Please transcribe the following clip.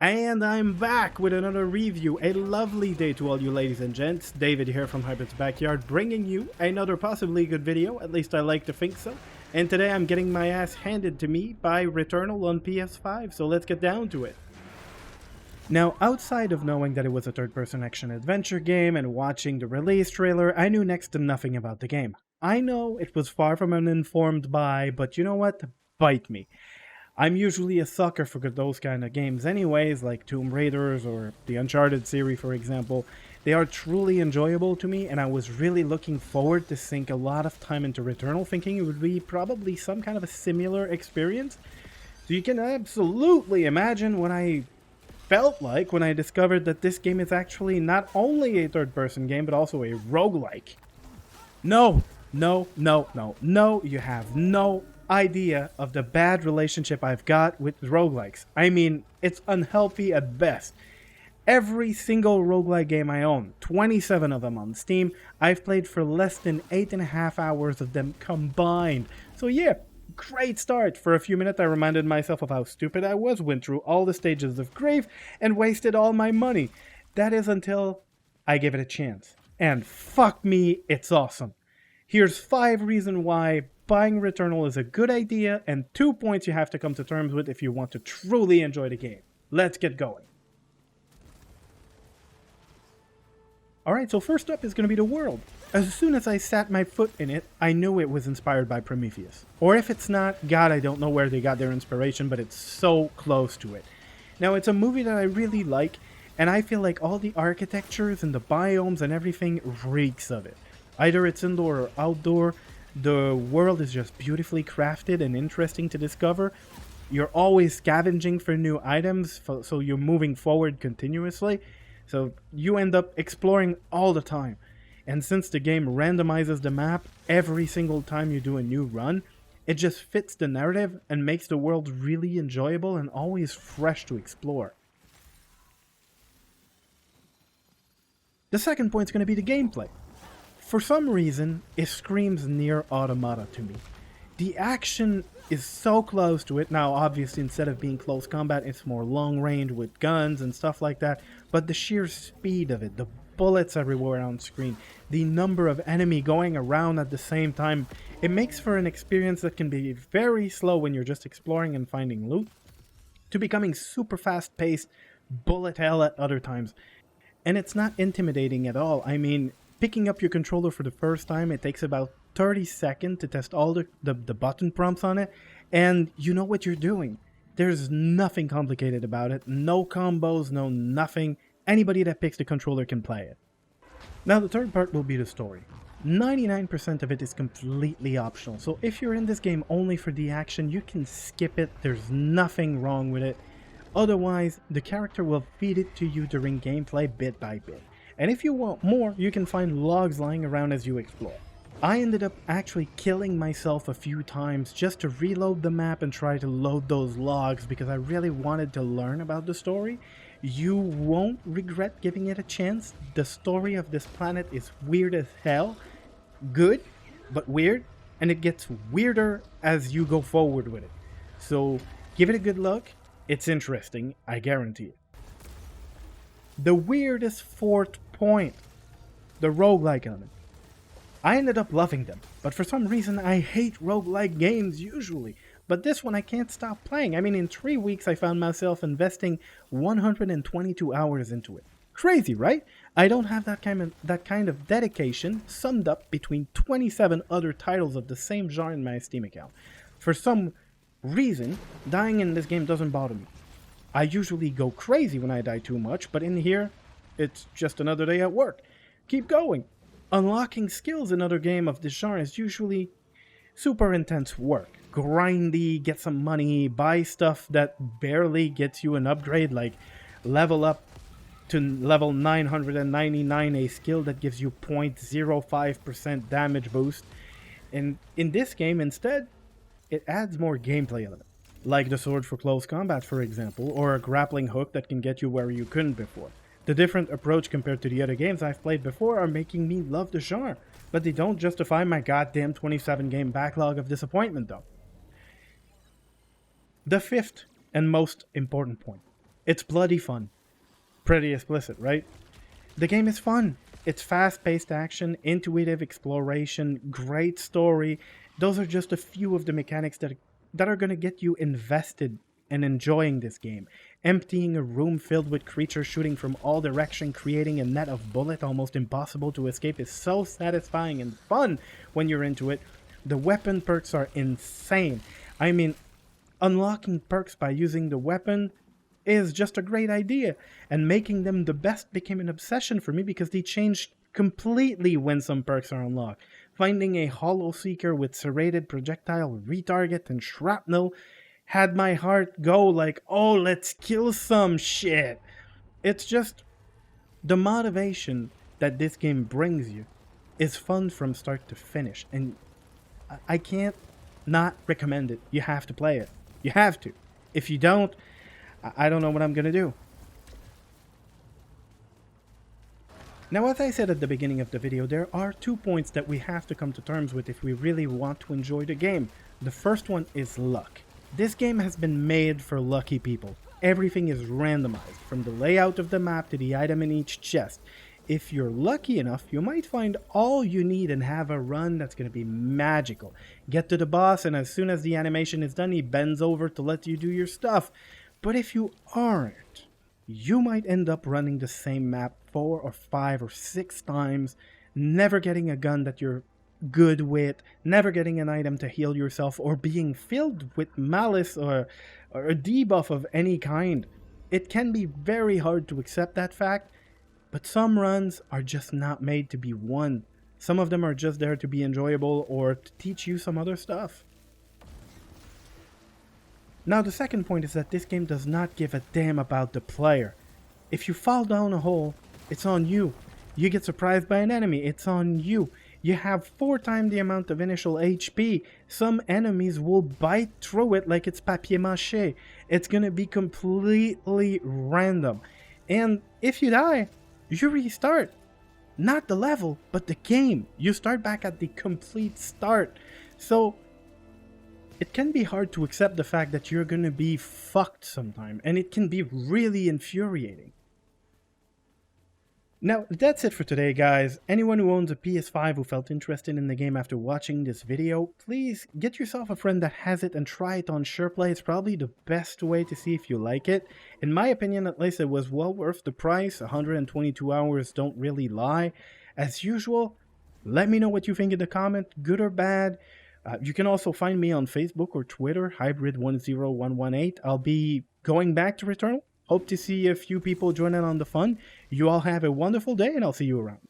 And I'm back with another review. A lovely day to all you ladies and gents. David here from Hybrid's Backyard, bringing you another possibly good video. At least I like to think so. And today I'm getting my ass handed to me by Returnal on PS5, so let's get down to it. Now, outside of knowing that it was a third-person action-adventure game and watching the release trailer, I knew next to nothing about the game. I know it was far from an informed buy, but you know what? Bite me. I'm usually a sucker for those kind of games anyways, like Tomb Raiders or the Uncharted series, for example. They are truly enjoyable to me, and I was really looking forward to sink a lot of time into Returnal, thinking it would be probably some kind of a similar experience. So you can absolutely imagine what I felt like when I discovered that this game is actually not only a third-person game, but also a roguelike. No, you have no idea of the bad relationship I've got with roguelikes. I mean, it's unhealthy at best. Every single roguelike game I own, 27 of them on Steam, I've played for less than 8.5 hours of them combined. So yeah, great start. For a few minutes I reminded myself of how stupid I was, went through all the stages of grief, and wasted all my money. That is until I give it a chance. And fuck me, it's awesome. Here's 5 reasons why buying Returnal is a good idea, and 2 points you have to come to terms with if you want to truly enjoy the game. Let's get going. Alright, so first up is going to be the world. As soon as I sat my foot in it, I knew it was inspired by Prometheus. Or if it's not, God, I don't know where they got their inspiration, but it's so close to it. Now, it's a movie that I really like, and I feel like all the architectures and the biomes and everything reeks of it. Either it's indoor or outdoor, the world is just beautifully crafted and interesting to discover. You're always scavenging for new items, so you're moving forward continuously. So you end up exploring all the time. And since the game randomizes the map every single time you do a new run, it just fits the narrative and makes the world really enjoyable and always fresh to explore. The second point is going to be the gameplay. For some reason, it screams near automata to me. The action is so close to it. Now, obviously, instead of being close combat, it's more long range with guns and stuff like that. But the sheer speed of it, the bullets everywhere on screen, the number of enemy going around at the same time, it makes for an experience that can be very slow when you're just exploring and finding loot, to becoming super fast-paced, bullet hell at other times. And it's not intimidating at all. I mean, picking up your controller for the first time, it takes about 30 seconds to test all the button prompts on it, and you know what you're doing. There's nothing complicated about it, no combos, no nothing. Anybody that picks the controller can play it. Now the third part will be the story. 99% of it is completely optional, so if you're in this game only for the action, you can skip it, there's nothing wrong with it. Otherwise, the character will feed it to you during gameplay bit by bit. And if you want more, you can find logs lying around as you explore. I ended up actually killing myself a few times just to reload the map and try to load those logs because I really wanted to learn about the story. You won't regret giving it a chance. The story of this planet is weird as hell. Good, but weird. And it gets weirder as you go forward with it. So give it a good look. It's interesting, I guarantee it. The weirdest fourth point, the roguelike element. I ended up loving them, but for some reason I hate roguelike games usually. But this one I can't stop playing. I mean, in 3 weeks I found myself investing 122 hours into it. Crazy, right? I don't have that kind of dedication summed up between 27 other titles of the same genre in my Steam account. For some reason, dying in this game doesn't bother me. I usually go crazy when I die too much, but in here, it's just another day at work. Keep going. Unlocking skills in another game of this genre is usually super intense work. Grindy, get some money, buy stuff that barely gets you an upgrade, like level up to level 999, a skill that gives you 0.05% damage boost. And in this game, instead, it adds more gameplay element. Like the sword for close combat, for example, or a grappling hook that can get you where you couldn't before. The different approach compared to the other games I've played before are making me love the genre, but they don't justify my goddamn 27 game backlog of disappointment though. The fifth and most important point. It's bloody fun. Pretty explicit, right? The game is fun. It's fast-paced action, intuitive exploration, great story. Those are just a few of the mechanics that are going to get you invested and enjoying this game. Emptying a room filled with creatures shooting from all directions, creating a net of bullets almost impossible to escape is so satisfying and fun when you're into it. The weapon perks are insane. I mean, unlocking perks by using the weapon is just a great idea, and making them the best became an obsession for me because they changed completely when some perks are unlocked. Finding a Hollow Seeker with serrated projectile, retarget, and shrapnel had my heart go like, oh, let's kill some shit. It's just the motivation that this game brings you is fun from start to finish, and I can't not recommend it. You have to play it. You have to. If you don't, I don't know what I'm gonna do. Now, as I said at the beginning of the video, there are 2 points that we have to come to terms with if we really want to enjoy the game. The first one is luck. This game has been made for lucky people. Everything is randomized, from the layout of the map to the item in each chest. If you're lucky enough, you might find all you need and have a run that's going to be magical. Get to the boss, and as soon as the animation is done, he bends over to let you do your stuff. But if you aren't, you might end up running the same map 4 or 5 or 6 times, never getting a gun that you're good with, never getting an item to heal yourself, or being filled with malice or a debuff of any kind. It can be very hard to accept that fact, but some runs are just not made to be won. Some of them are just there to be enjoyable or to teach you some other stuff. Now, the second point is that this game does not give a damn about the player. If you fall down a hole, it's on you. You get surprised by an enemy, it's on you. You have 4 times the amount of initial HP. Some enemies will bite through it like it's papier-mâché. It's gonna be completely random. And if you die, you restart. Not the level, but the game. You start back at the complete start. So it can be hard to accept the fact that you're gonna be fucked sometime, and it can be really infuriating. Now, that's it for today, guys. Anyone who owns a PS5 who felt interested in the game after watching this video, please get yourself a friend that has it and try it on SharePlay. It's probably the best way to see if you like it. In my opinion, at least, it was well worth the price. 122 hours don't really lie. As usual, let me know what you think in the comment, good or bad. You can also find me on Facebook or Twitter, Hybrid10118. I'll be going back to Returnal. Hope to see a few people join in on the fun. You all have a wonderful day, and I'll see you around.